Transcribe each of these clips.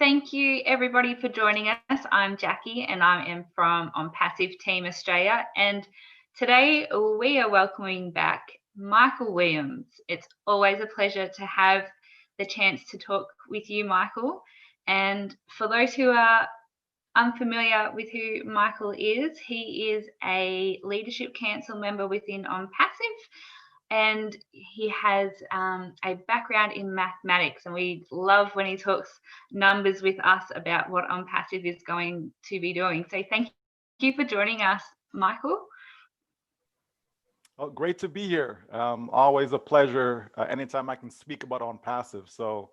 Thank you everybody for joining us. I'm Jackie and I am from Onpassive Team Australia, and today we are welcoming back Michael Williams. It's always a pleasure to have the chance to talk with you, Michael. And for those who are unfamiliar with who Michael is, he is a leadership council member within Onpassive, and he has a background in mathematics, and we love when he talks numbers with us about what Onpassive is going to be doing. So thank you for joining us, Michael. Oh, great to be here. Always a pleasure anytime I can speak about Onpassive. So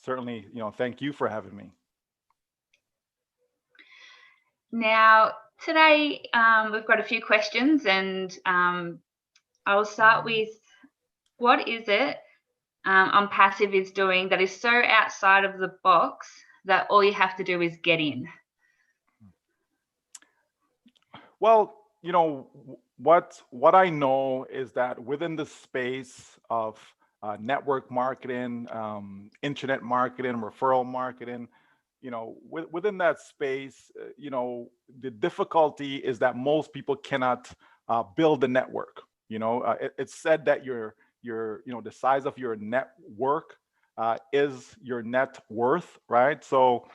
certainly, thank you for having me. Now, today we've got a few questions, and I'll start with, what is it Onpassive is doing that is so outside of the box that all you have to do is get in? Well, what I know is that within the space of network marketing, internet marketing, referral marketing, within that space, the difficulty is that most people cannot build a network. It's said that the size of your network is your net worth, right? So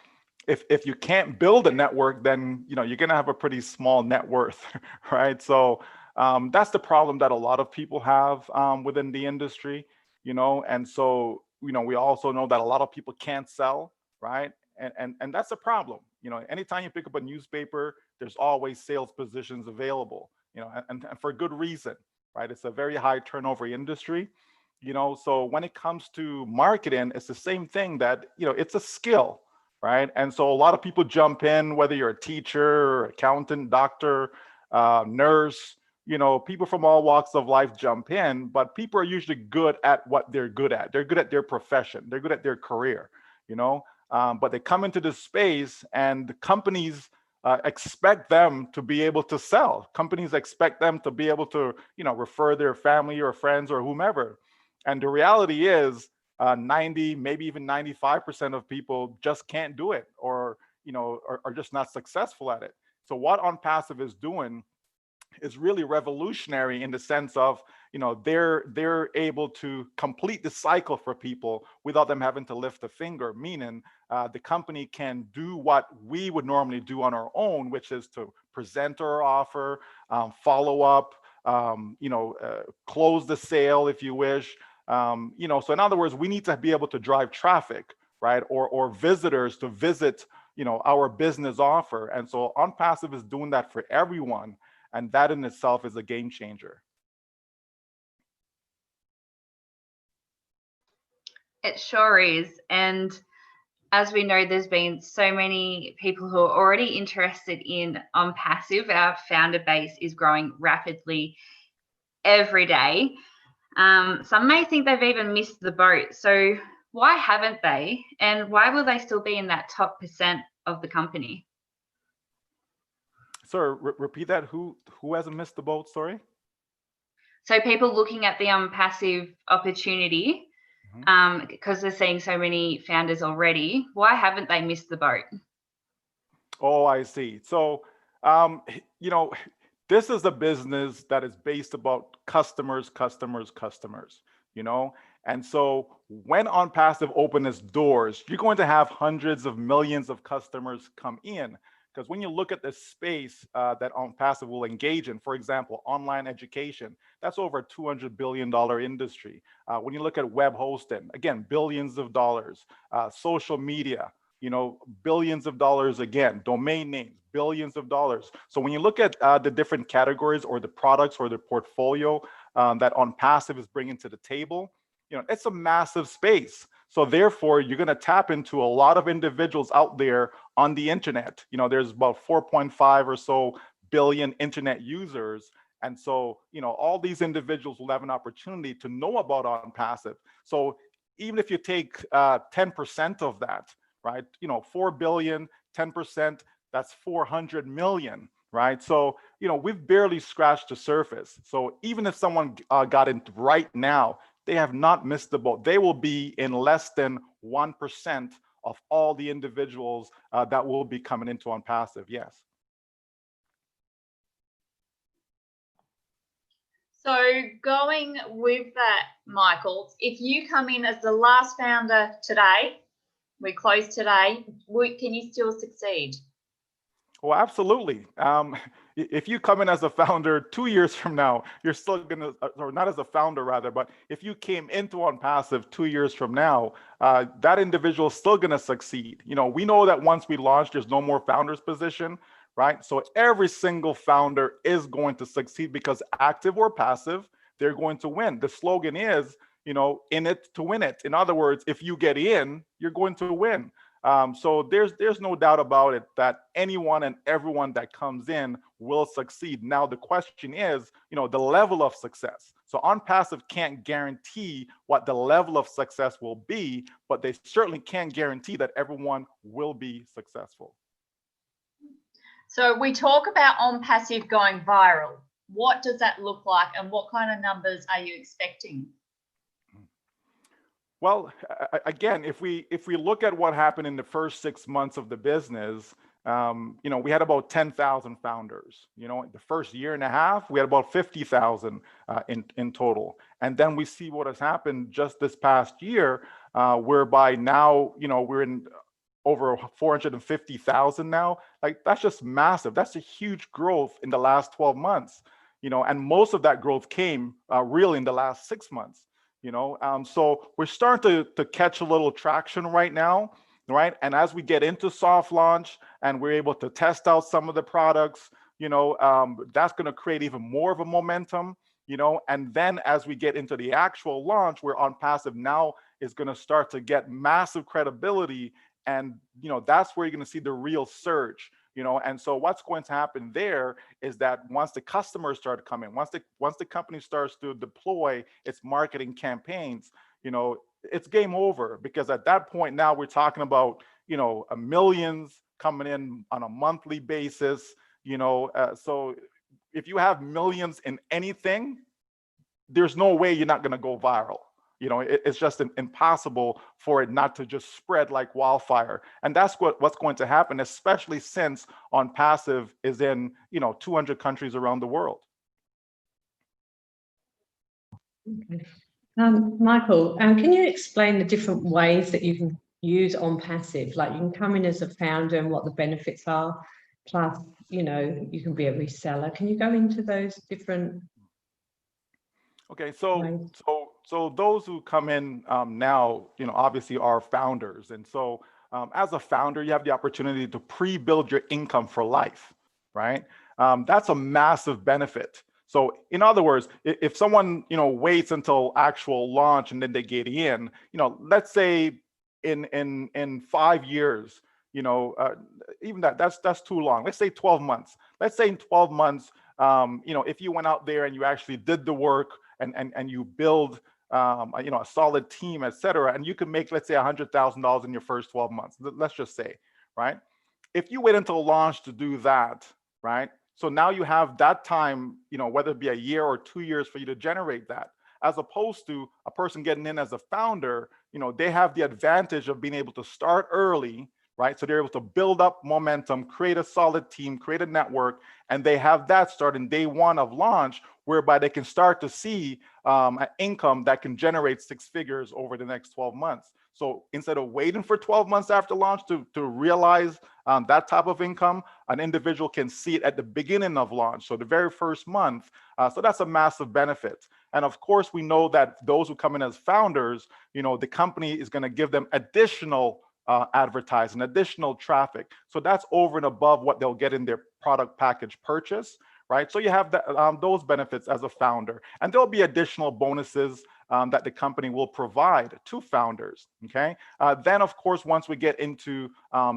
if you can't build a network, then you're gonna have a pretty small net worth, right? So that's the problem that a lot of people have within the industry, and so we also know that a lot of people can't sell, right? And that's a problem. Anytime you pick up a newspaper, there's always sales positions available, and for good reason, right? It's a very high turnover industry, so when it comes to marketing, it's the same thing, that it's a skill, right? And so a lot of people jump in, whether you're a teacher, accountant, doctor, nurse, people from all walks of life jump in, but people are usually good at what they're good at. They're good at their profession. They're good at their career, but they come into this space, and the companies expect them to be able to sell. Companies expect them to be able to, refer their family or friends or whomever. And the reality is 90, maybe even 95% of people just can't do it, or, are just not successful at it. So what Onpassive is doing is really revolutionary in the sense of, they're able to complete the cycle for people without them having to lift a finger, meaning the company can do what we would normally do on our own, which is to present our offer, follow up, close the sale if you wish. So in other words, we need to be able to drive traffic, right? Or visitors to visit, our business offer. And so Onpassive is doing that for everyone. And that in itself is a game changer. It sure is. And as we know, there's been so many people who are already interested in Onpassive. Our founder base is growing rapidly every day. Some may think they've even missed the boat. So why haven't they? And why will they still be in that top percent of the company? Sir, repeat that. Who hasn't missed the boat? Sorry. So people looking at the Onpassive opportunity, because they're seeing so many founders already, why haven't they missed the boat? Oh, I see. So, this is a business that is based about customers, and so when Onpassive opens its doors, you're going to have hundreds of millions of customers come in. Because when you look at the space that Onpassive will engage in, for example, online education, that's over a $200 billion industry. When you look at web hosting, again, billions of dollars. Social media, billions of dollars again. Domain names, billions of dollars. So when you look at the different categories or the products or the portfolio that Onpassive is bringing to the table, it's a massive space. So therefore, you're going to tap into a lot of individuals out there on the internet. There's about 4.5 or so billion internet users. And so, all these individuals will have an opportunity to know about Onpassive. So even if you take 10% of that, right, 4 billion, 10%, that's 400 million, right? So, we've barely scratched the surface. So even if someone got in right now, they have not missed the boat. They will be in less than 1% of all the individuals that will be coming into Onpassive. Yes. So going with that, Michael, if you come in as the last founder today, we close today, can you still succeed? Well, absolutely. If you come in as a founder 2 years from now, you're still gonna, or not as a founder rather, but if you came into Onpassive 2 years from now, that individual is still gonna succeed. You know, we know that once we launch, there's no more founder's position, right? So every single founder is going to succeed because active or passive, they're going to win. The slogan is, you know, in it to win it. In other words, if you get in, you're going to win. So there's no doubt about it that anyone and everyone that comes in will succeed. Now the question is, you know, the level of success. So Onpassive can't guarantee what the level of success will be, but they certainly can guarantee that everyone will be successful. So we talk about Onpassive going viral. What does that look like, and what kind of numbers are you expecting? Well, again, if we look at what happened in the first 6 months of the business, you know, we had about 10,000 founders. You know, the first year and a half, we had about 50,000 in total. And then we see what has happened just this past year, whereby now, you know, we're in over 450,000 now. Like, that's just massive. That's a huge growth in the last 12 months. You know, and most of that growth came really in the last 6 months. You know, so we're starting to catch a little traction right now, right? And as we get into soft launch and we're able to test out some of the products, you know, that's going to create even more of a momentum, you know. And then as we get into the actual launch, where Onpassive now is going to start to get massive credibility, and you know, that's where you're going to see the real surge. You know, and so what's going to happen there is that once the customers start coming, once the company starts to deploy its marketing campaigns, you know, it's game over, because at that point now we're talking about, you know, millions coming in on a monthly basis. You know, so if you have millions in anything, there's no way you're not going to go viral. You know, it's just impossible for it not to just spread like wildfire. And that's what's going to happen, especially since Onpassive is in, you know, 200 countries around the world. Okay. Michael, can you explain the different ways that you can use Onpassive? Like, you can come in as a founder and what the benefits are, plus, you know, you can be a reseller. Can you go into those different? Okay, so those who come in now, you know, obviously are founders. And so as a founder, you have the opportunity to pre-build your income for life, right? That's a massive benefit. So in other words, if someone, you know, waits until actual launch and then they get in, you know, let's say in 5 years, you know, even that's too long. Let's say 12 months. Let's say in 12 months, you know, if you went out there and you actually did the work, and you build you know, a solid team, et cetera, and you can make, let's say, $100,000 in your first 12 months. Let's just say, right? If you wait until launch to do that, right? So now you have that time, you know, whether it be a year or 2 years for you to generate that, as opposed to a person getting in as a founder. You know, they have the advantage of being able to start early, right? So they're able to build up momentum, create a solid team, create a network, and they have that starting day one of launch, whereby they can start to see an income that can generate 6 figures over the next 12 months. So instead of waiting for 12 months after launch to realize that type of income, an individual can see it at the beginning of launch, so the very first month. So that's a massive benefit. And of course, we know that those who come in as founders, you know, the company is going to give them additional advertising, additional traffic. So that's over and above what they'll get in their product package purchase, right? So you have those benefits as a founder, and there'll be additional bonuses that the company will provide to founders, okay? Then, of course, once we get into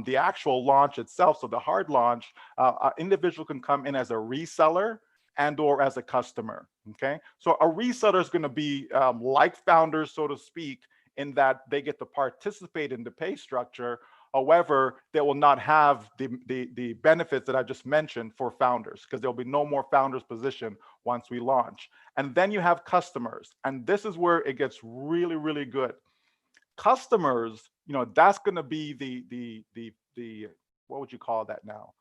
the actual launch itself, so the hard launch, an individual can come in as a reseller and or as a customer, okay? So a reseller is going to be like founders, so to speak, in that they get to participate in the pay structure. However, they will not have the benefits that I just mentioned for founders, because there'll be no more founders position once we launch. And then you have customers, and this is where it gets really, really good. Customers that's going to be the what would you call that now?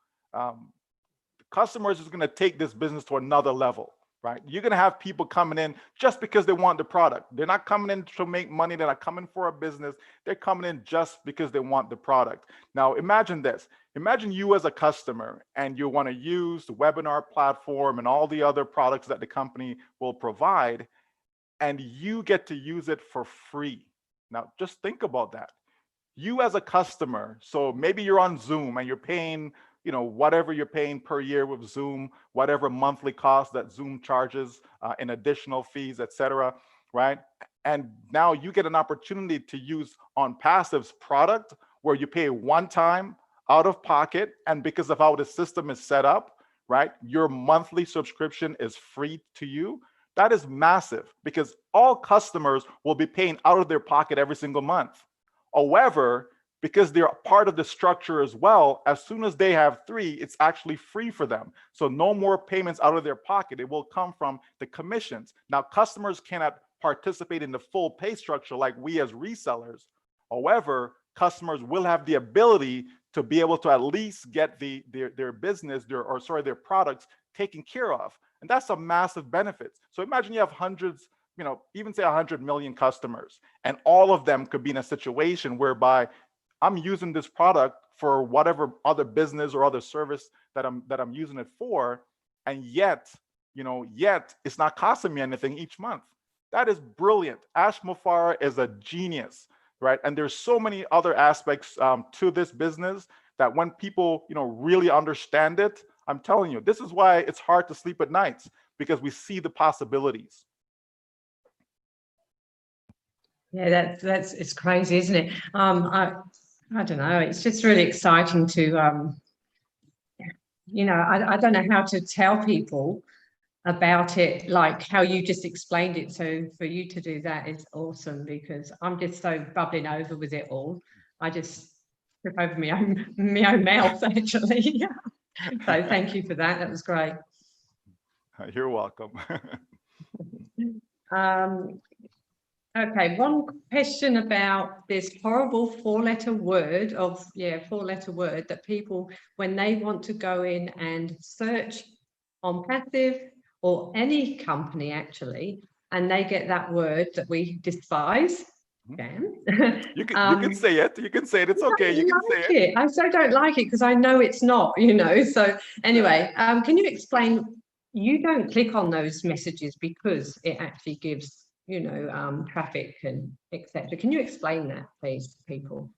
Customers is going to take this business to another level, right? You're going to have people coming in just because they want the product. They're not coming in to make money. They're not coming for a business. They're coming in just because they want the product. Now, imagine this. Imagine you as a customer and you want to use the webinar platform and all the other products that the company will provide, and you get to use it for free. Now, just think about that. You as a customer, so maybe you're on Zoom and you're paying whatever you're paying per year with Zoom, whatever monthly cost that Zoom charges in additional fees, etc., right? And now you get an opportunity to use Onpassive's product where you pay one time out of pocket, and because of how the system is set up, right, your monthly subscription is free to you. That is massive because all customers will be paying out of their pocket every single month. However, because they're part of the structure as well, as soon as they have 3, it's actually free for them. So no more payments out of their pocket. It will come from the commissions. Now, customers cannot participate in the full pay structure like we as resellers. However, customers will have the ability to be able to at least get their business, their products taken care of. And that's a massive benefit. So imagine you have hundreds, even say 100 million customers, and all of them could be in a situation whereby I'm using this product for whatever other business or other service that I'm using it for, and yet it's not costing me anything each month. That is brilliant. Ash Mufareh is a genius, right? And there's so many other aspects to this business that when people really understand it, I'm telling you, this is why it's hard to sleep at nights, because we see the possibilities. Yeah, it's crazy, isn't it? I don't know. It's just really exciting to, I don't know how to tell people about it, like how you just explained it. So for you to do that is awesome, because I'm just so bubbling over with it all. I just trip over my own mouth, actually. So thank you for that. That was great. You're welcome. Okay, one question about this horrible four-letter word that people, when they want to go in and search Onpassive or any company actually, and they get that word that we despise. Damn. You can say it. You can say it. It's okay. You can say it. I so don't like it because I know it's not, So anyway, can you explain? You don't click on those messages because it actually gives traffic and etc. Can you explain that, please, people?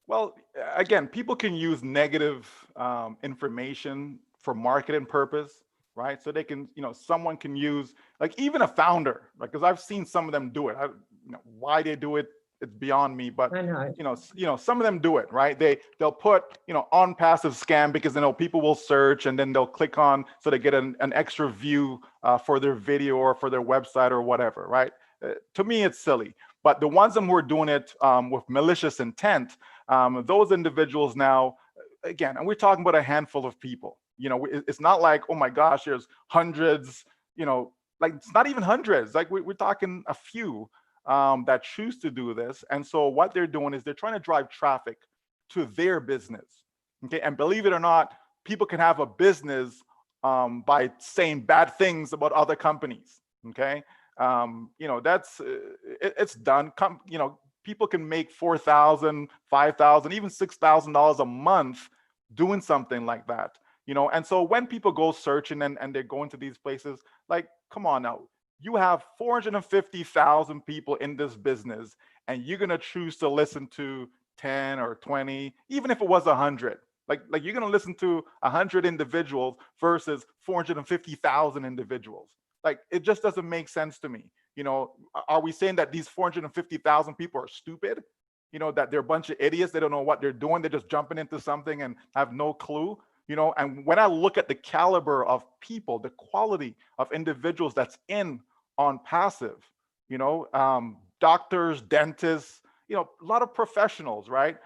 Well, again, people can use negative information for marketing purpose, right? So they can, someone can use, like even a founder, like, because I've seen some of them do it. Why they do it, it's beyond me. But I know. Some of them do it, right? They'll put, Onpassive scam because people will search and then they'll click on, so they get an extra view for their video or for their website or whatever, right? To me, it's silly. But the ones who are doing it with malicious intent, those individuals now, again, and we're talking about a handful of people. It's not like, oh my gosh, there's hundreds. Like it's not even hundreds. Like we're talking a few that choose to do this. And so what they're doing is they're trying to drive traffic to their business. Okay, and believe it or not, people can have a business by saying bad things about other companies. Okay. That's it's done. People can make $4,000, $5,000, even $6,000 a month doing something like that. And so when people go searching and they're going to these places, like, come on now, you have 450,000 people in this business, and you're gonna choose to listen to 10 or 20, even if it was 100. Like you're gonna listen to 100 individuals versus 450,000 individuals. Like, it just doesn't make sense to me. Are we saying that these 450,000 people are stupid? That they're a bunch of idiots, they don't know what they're doing, they're just jumping into something and have no clue. And when I look at the caliber of people, the quality of individuals that's in Onpassive, doctors, dentists, a lot of professionals, right?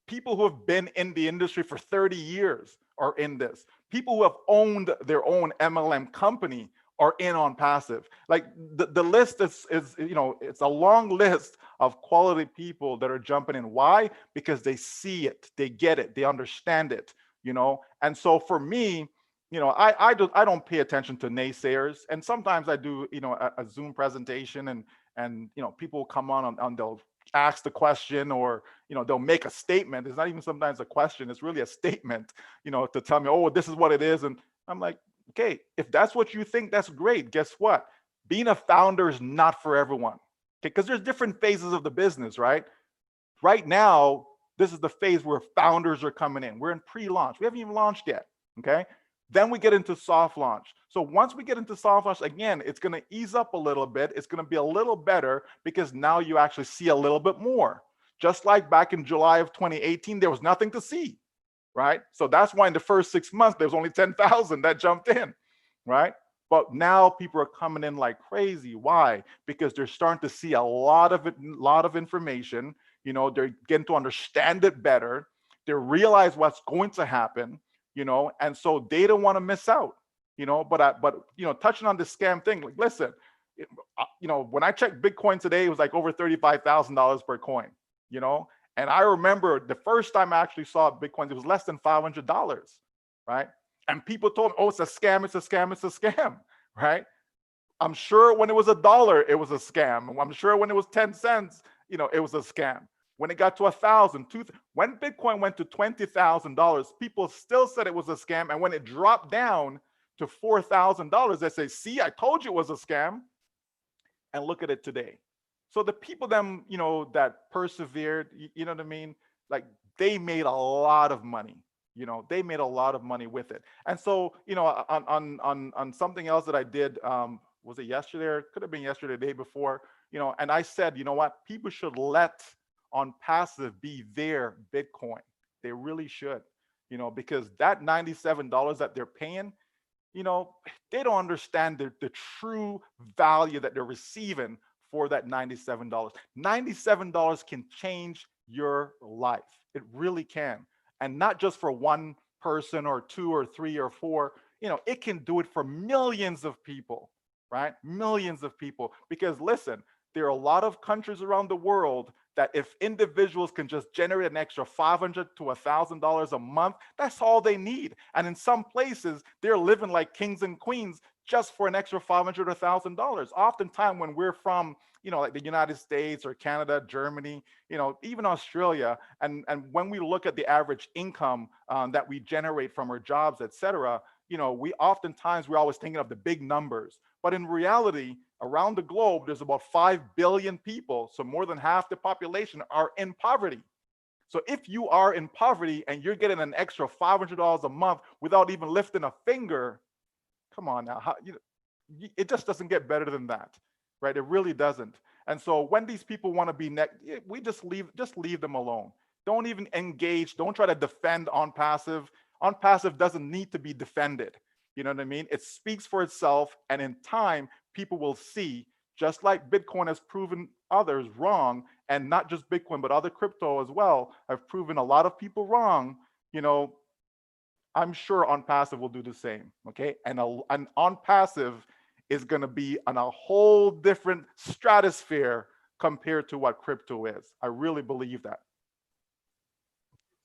People who have been in the industry for 30 years are in this. People who have owned their own MLM company are in Onpassive. Like the list is, you know, it's a long list of quality people that are jumping in. Why? Because they see it, they get it, they understand it, you know. And so for me, you know, I don't pay attention to naysayers. And sometimes I do, you know, a Zoom presentation, and you know, people come on they'll ask the question, or you know, they'll make a statement. It's not even sometimes a question, it's really a statement, you know, to tell me, oh, this is what it is. And I'm like, okay, if that's what you think, that's great. Guess what? Being a founder is not for everyone. Okay, because there's different phases of the business, right? Right now, this is the phase where founders are coming in. We're in pre-launch. We haven't even launched yet. Okay. Then we get into soft launch. So once we get into soft launch, again, it's going to ease up a little bit. It's going to be a little better because now you actually see a little bit more. Just like back in July of 2018, there was nothing to see, right? So that's why in the first 6 months, there was only 10,000 that jumped in, right? But now people are coming in like crazy. Why? Because they're starting to see a lot of information. You know, they're getting to understand it better. They realize what's going to happen, you know, and so they don't want to miss out, you know. But you know, touching on this scam thing, like, listen, you know, when I checked Bitcoin today, it was like over $35,000 per coin, you know. And I remember the first time I actually saw Bitcoin, it was less than $500, right? And people told me, oh, it's a scam, it's a scam, it's a scam, right? I'm sure when it was $1, it was a scam. I'm sure when it was 10 cents, you know, it was a scam. When it got to 1,000, when Bitcoin went to $20,000, people still said it was a scam. And when it dropped down to $4,000, they say, see, I told you it was a scam. And look at it today. So the people them, you know, that persevered, you know what I mean? Like, they made a lot of money. You know, they made a lot of money with it. And so, you know, on something else that I did, was it yesterday? Or it could have been yesterday, the day before, you know, and I said, you know what, people should let Onpassive be their Bitcoin. They really should, you know, because that $97 that they're paying, you know, they don't understand the true value that they're receiving for that $97. $97 can change your life. It really can. And not just for one person or two or three or four, you know, it can do it for millions of people, right? Millions of people. Because listen, there are a lot of countries around the world that if individuals can just generate an extra $500 to $1,000 a month, that's all they need. And in some places, they're living like kings and queens just for an extra $500 or $1,000. Oftentimes when we're from, you know, like the United States or Canada, Germany, you know, even Australia, and when we look at the average income that we generate from our jobs, et cetera, you know, we're always thinking of the big numbers. But in reality, around the globe, there's about 5 billion people. So more than half the population are in poverty. So if you are in poverty and you're getting an extra $500 a month without even lifting a finger, come on now, you know, it just doesn't get better than that, right? It really doesn't. And so when these people want to be we just leave them alone. Don't even engage. Don't try to defend Onpassive. Onpassive doesn't need to be defended. You know what I mean? It speaks for itself, and in time, people will see, just like Bitcoin has proven others wrong, and not just Bitcoin, but other crypto as well, have proven a lot of people wrong. You know, I'm sure Onpassive will do the same, okay? And Onpassive is going to be on a whole different stratosphere compared to what crypto is. I really believe that.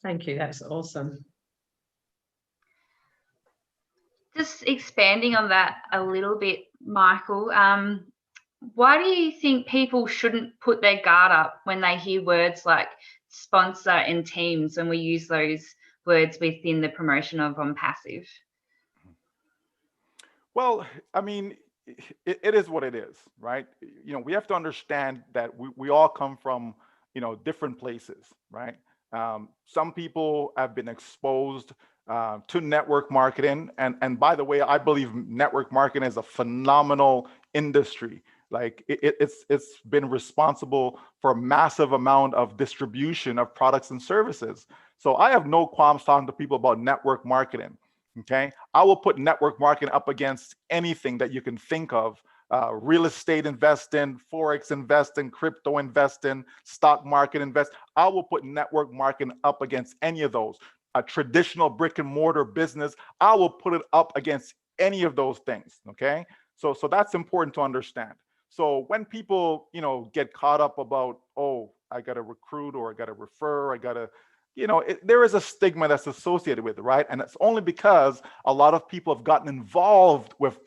Thank you. That's awesome. Just expanding on that a little bit, Michael, why do you think people shouldn't put their guard up when they hear words like sponsor and teams, when we use those words within the promotion of Onpassive? Well, I mean, it is what it is, right? You know, we have to understand that we all come from, you know, different places, right? Some people have been exposed to network marketing. And by the way, I believe network marketing is a phenomenal industry. Like it's been responsible for a massive amount of distribution of products and services. So I have no qualms talking to people about network marketing. Okay, I will put network marketing up against anything that you can think of. Real estate investing, Forex investing, crypto investing, stock market invest. I will put network marketing up against any of those. A traditional brick and mortar business, I will put it up against any of those things. Okay, So that's important to understand. So when people, get caught up about, oh, I got to recruit or I got to refer, I got to, there is a stigma that's associated with it, right? And it's only because a lot of people have gotten involved with,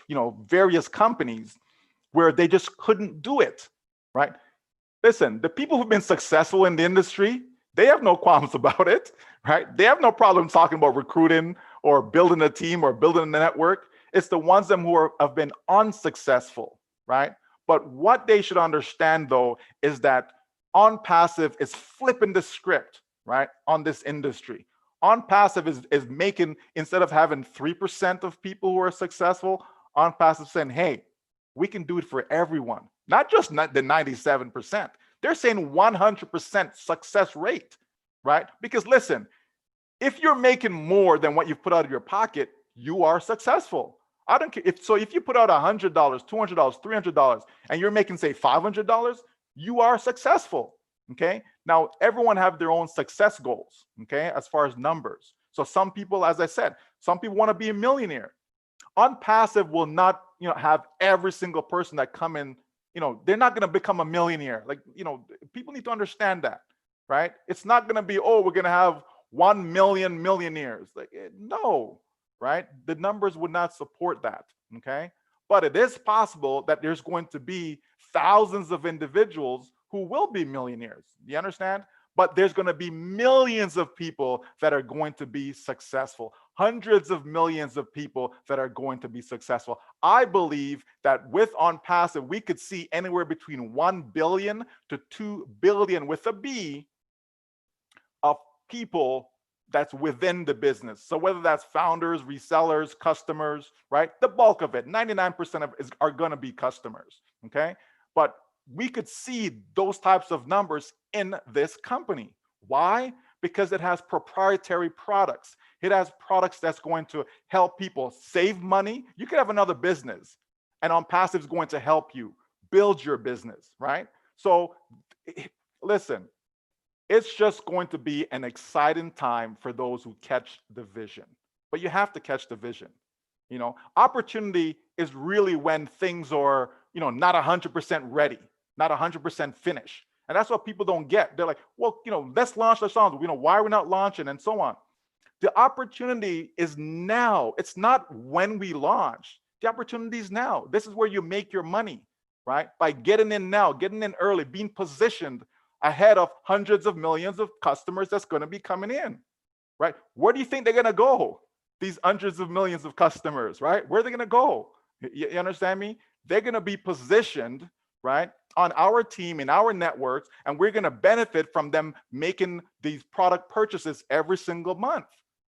various companies where they just couldn't do it, right? Listen, the people who've been successful in the industry, they have no qualms about it, right? They have no problem talking about recruiting or building a team or building a network. It's the ones them who have been unsuccessful, right? But what they should understand, though, is that Onpassive is flipping the script, right, on this industry. Onpassive is making, instead of having 3% of people who are successful, Onpassive saying, hey, we can do it for everyone, not just the 97%. They're saying 100% success rate, right? Because listen, if you're making more than what you've put out of your pocket, you are successful. I don't care if you put out $100, $200, $300, and you're making, say, $500, you are successful. Okay. Now everyone have their own success goals. Okay, as far as numbers. So some people, as I said, some people want to be a millionaire. Onpassive will not, have every single person that come in. They're not going to become a millionaire. Like, people need to understand that, right? It's not going to be, oh, we're going to have 1 million millionaires. Like, no. Right? The numbers would not support that, okay? But it is possible that there's going to be thousands of individuals who will be millionaires. Do you understand? But there's going to be millions of people that are going to be successful, hundreds of millions of people that are going to be successful. I believe that with Onpassive, we could see anywhere between 1 billion to 2 billion with a B of people that's within the business. So whether that's founders, resellers, customers, right? The bulk of it, 99% of it are going to be customers, okay? But we could see those types of numbers in this company. Why? Because it has proprietary products. It has products that's going to help people save money. You could have another business, and Onpassive is going to help you build your business, right? So listen, it's just going to be an exciting time for those who catch the vision. But you have to catch the vision. Opportunity is really when things are, not 100% ready, not 100% finished. And that's what people don't get. They're like, well, let's launch. Why are we not launching, and so on. The opportunity is now. It's not when we launch. The opportunity is now. This is where you make your money, right? By getting in now, getting in early, being positioned ahead of hundreds of millions of customers that's going to be coming in, right? Where do you think they're going to go? These hundreds of millions of customers, right? Where are they going to go? You understand me? They're going to be positioned, right, on our team, in our networks, and we're going to benefit from them making these product purchases every single month,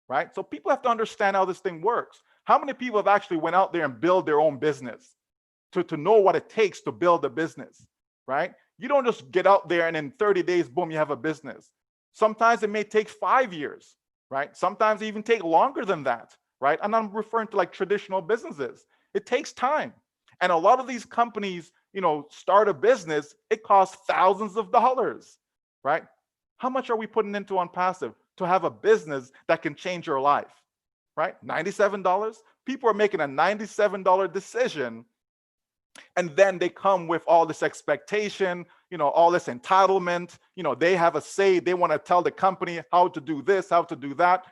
right? So people have to understand how this thing works. How many people have actually went out there and built their own business to know what it takes to build a business, right? You don't just get out there and in 30 days, boom, you have a business. Sometimes it may take 5 years, right? Sometimes it even take longer than that, right? And I'm referring to like traditional businesses. It takes time. And a lot of these companies, start a business, it costs thousands of dollars, right? How much are we putting into Onpassive to have a business that can change your life, right? $97? People are making a $97 decision. And then they come with all this expectation, all this entitlement. They have a say. They want to tell the company how to do this, how to do that.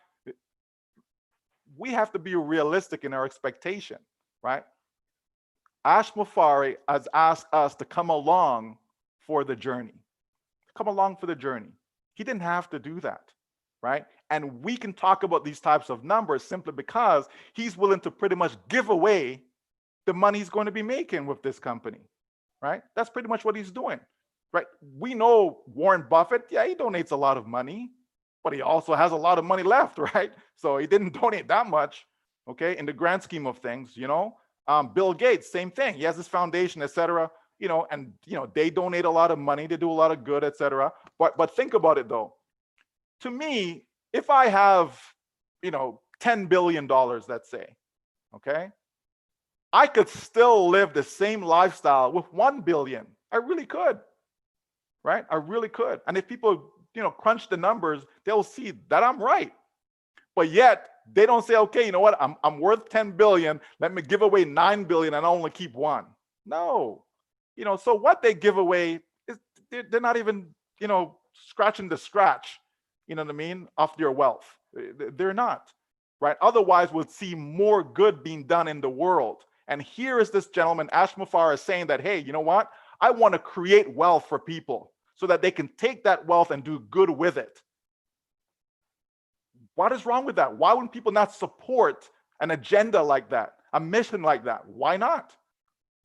We have to be realistic in our expectation, right? Ash Mufareh has asked us to come along for the journey. Come along for the journey. He didn't have to do that, right? And we can talk about these types of numbers simply because he's willing to pretty much give away the money he's going to be making with this company, right? That's pretty much what he's doing, right? We know Warren Buffett, yeah, he donates a lot of money, but he also has a lot of money left, right? So he didn't donate that much, okay, in the grand scheme of things, Bill Gates, same thing. He has this foundation, etc., and they donate a lot of money, they do a lot of good, etc. But think about it though. To me, if I have, $10 billion, let's say, okay, I could still live the same lifestyle with 1 billion. I really could, right? I really could. And if people, crunch the numbers, they'll see that I'm right. But yet they don't say, okay, you know what, I'm worth 10 billion. Let me give away 9 billion and I only keep 1. No, you know, so what they give away is they're not even, you know, scratching the scratch, you know what I mean, of your wealth. They're not, right? Otherwise, we'll see more good being done in the world. And here is this gentleman, Ash Mufareh, saying that, hey, you know what? I want to create wealth for people so that they can take that wealth and do good with it. What is wrong with that? Why would people not support an agenda like that, a mission like that? Why not?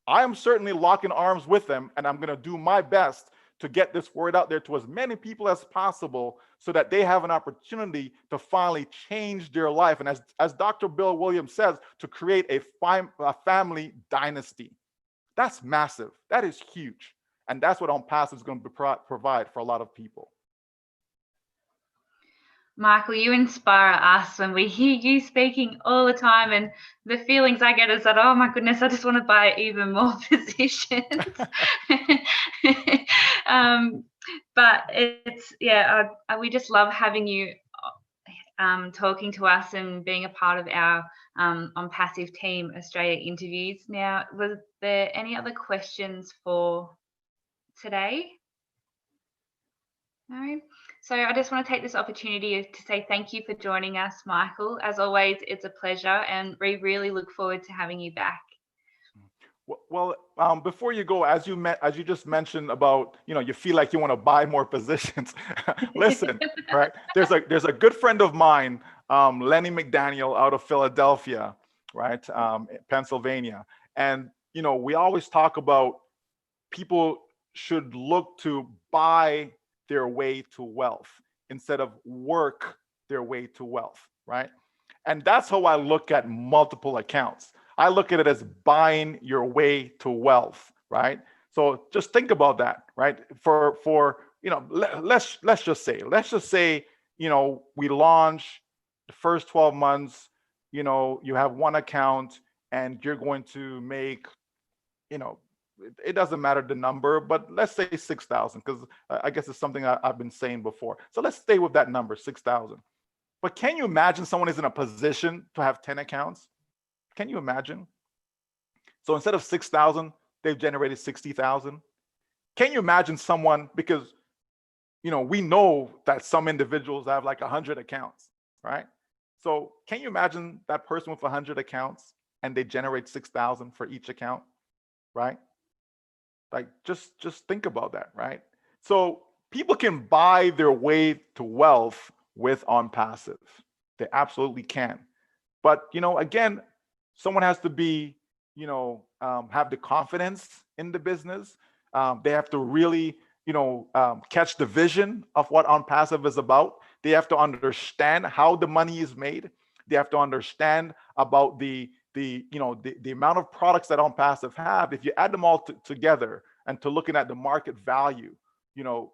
I am certainly locking arms with them, and I'm going to do my best to get this word out there to as many people as possible so that they have an opportunity to finally change their life. And as Dr. Bill Williams says, to create a family dynasty. That's massive. That is huge. And that's what Onpassive is going to provide for a lot of people. Michael, you inspire us when we hear you speaking all the time, and the feelings I get is that, oh my goodness, I just want to buy even more positions. But it's, yeah, we just love having you talking to us and being a part of our Onpassive Team Australia interviews. Now, was there any other questions for today? No? So I just want to take this opportunity to say thank you for joining us, Michael. As always, it's a pleasure, and we really look forward to having you back. Well, before you go, as you just mentioned about, you know, you feel like you want to buy more positions. Listen, right? There's a good friend of mine, Lenny McDaniel, out of Philadelphia, right, Pennsylvania, and you know, we always talk about people should look to buy their way to wealth instead of work their way to wealth, right? And that's how I look at multiple accounts. I look at it as buying your way to wealth, right? So just think about that, right? For you know, let's just say, you know, we launch the first 12 months, you know, you have one account and you're going to make, you know, it doesn't matter the number, but let's say 6,000, because I guess it's something I've been saying before. So let's stay with that number, 6,000. But can you imagine someone is in a position to have 10 accounts? Can you imagine? So instead of 6,000, they've generated 60,000. Can you imagine someone, because, you know, we know that some individuals have like 100 accounts, right? So can you imagine that person with 100 accounts and they generate 6,000 for each account, right? Like, just think about that, right? So people can buy their way to wealth with Onpassive. They absolutely can. But, you know, again, someone has to be, you know, have the confidence in the business. They have to really, you know, catch the vision of what Onpassive is about. They have to understand how the money is made. They have to understand about the amount of products that Onpassive have. If you add them all together and to looking at the market value, you know,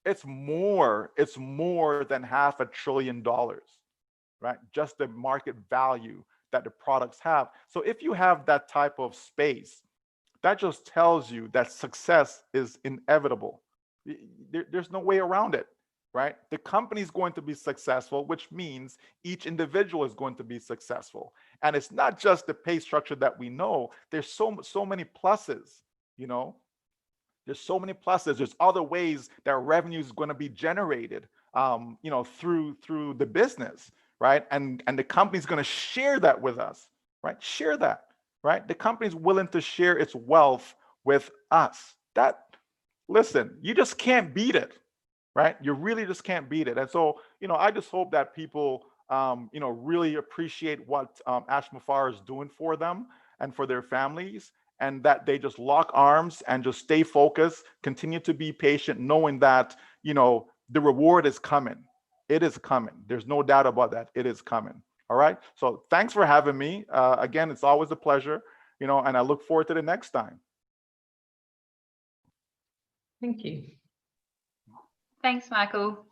it's more than $500 billion, right? Just the market value that the products have. So if you have that type of space, that just tells you that success is inevitable. There's no way around it, right? The company is going to be successful, which means each individual is going to be successful. And it's not just the pay structure that we know. There's so many pluses, you know. There's so many pluses. There's other ways that revenue is going to be generated, you know, through the business, right? And the company's going to share that with us, right? Share that, right? The company's willing to share its wealth with us. Listen, you just can't beat it, right? You really just can't beat it. And so, you know, I just hope that people, you know, really appreciate what Ash Mufareh is doing for them and for their families, and that they just lock arms and just stay focused, continue to be patient, knowing that, you know, the reward is coming. It is coming. There's no doubt about that. It is coming. All right. So thanks for having me. Again, it's always a pleasure, you know, and I look forward to the next time. Thank you. Thanks, Michael.